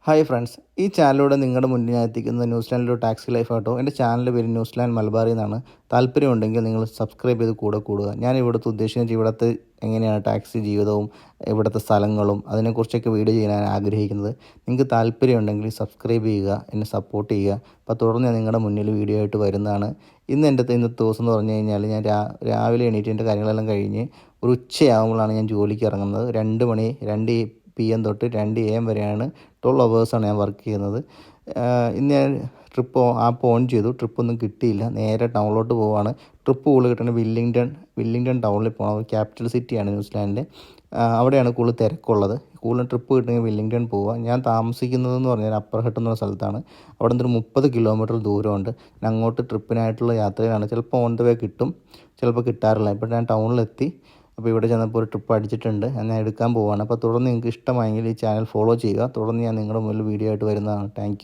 Hi friends, ഈ ചാനലിലൂടെ നിങ്ങളുടെ മുന്നിൽ ഞാൻ എത്തിക്കുന്നത് ന്യൂസിലാൻഡിലൊരു ടാക്സി ലൈഫ് ആട്ടോ. എൻ്റെ ചാനലിൻ്റെ പേര് ന്യൂസിലാൻഡ് മലബാറിൽ നിന്നാണ്. താല്പര്യമുണ്ടെങ്കിൽ നിങ്ങൾ സബ്സ്ക്രൈബ് ചെയ്ത് കൂടെ കൂടുക. ഞാൻ ഇവിടുത്തെ ഉദ്ദേശിക്കുന്നത് ഇവിടുത്തെ എങ്ങനെയാണ് ടാക്സി ജീവിതവും ഇവിടുത്തെ സ്ഥലങ്ങളും അതിനെക്കുറിച്ചൊക്കെ വീഡിയോ ചെയ്യാൻ ആഗ്രഹിക്കുന്നത്. നിങ്ങൾക്ക് താല്പര്യമുണ്ടെങ്കിൽ സബ്സ്ക്രൈബ് ചെയ്യുക, എന്നെ സപ്പോർട്ട് ചെയ്യുക. അപ്പോൾ തുടർന്ന് ഞാൻ നിങ്ങളുടെ മുന്നിൽ വീഡിയോ ആയിട്ട് വരുന്നതാണ്. ഇന്നത്തെ ദിവസം എന്ന് പറഞ്ഞു കഴിഞ്ഞാൽ ഞാൻ രാവിലെ എണീറ്റ് എൻ്റെ കാര്യങ്ങളെല്ലാം കഴിഞ്ഞ് ഒരു ഉച്ചയാകുമ്പോഴാണ് ഞാൻ ജോലിക്ക് ഇറങ്ങുന്നത്. 2 PM തൊട്ട് 2 AM വരെയാണ് 12 അവേഴ്സാണ് ഞാൻ വർക്ക് ചെയ്യുന്നത്. ഇന്ന് ഞാൻ ആപ്പ് ഓൺ ചെയ്തു. ട്രിപ്പൊന്നും കിട്ടിയില്ല. നേരെ ടൗണിലോട്ട് പോവുകയാണ്. ട്രിപ്പ് കൂടുതൽ കിട്ടുന്നത് വില്ലിംഗ്ടൺ ടൗണിൽ പോകണം. ക്യാപിറ്റൽ സിറ്റിയാണ് ന്യൂസിലാൻഡിൻ്റെ. അവിടെയാണ് കൂടുതൽ തിരക്കുള്ളത്. കൂടുതൽ ട്രിപ്പ് കിട്ടുമെങ്കിൽ വില്ലിംഗ്ടൺ പോവുക. ഞാൻ താമസിക്കുന്നതെന്ന് പറഞ്ഞാൽ അപ്പർ ഹട്ട് എന്ന സ്ഥലത്താണ്. അവിടെ നിന്നൊരു 30 കിലോമീറ്റർ ദൂരമുണ്ട്. ഞാൻ അങ്ങോട്ട് ട്രിപ്പിനായിട്ടുള്ള യാത്രയിലാണ്. ചിലപ്പോൾ ഓൺ ദ വേ കിട്ടും, ചിലപ്പോൾ കിട്ടാറില്ല. ഇപ്പോൾ ഞാൻ ടൗണിലെത്തി. അപ്പോൾ ഇവിടെ ചെന്നപ്പോൾ ഒരു ട്രിപ്പ് അടിച്ചിട്ടുണ്ട്. ഞാൻ എടുക്കാൻ പോവുകയാണ്. അപ്പോൾ തുടർന്ന് നിങ്ങൾക്ക് ഇഷ്ടമായെങ്കിൽ ഈ ചാനൽ ഫോളോ ചെയ്യുക. തുടർന്ന് ഞാൻ നിങ്ങളുടെ മുന്നിൽ വീഡിയോ ആയിട്ട് വരുന്നതാണ്. താങ്ക്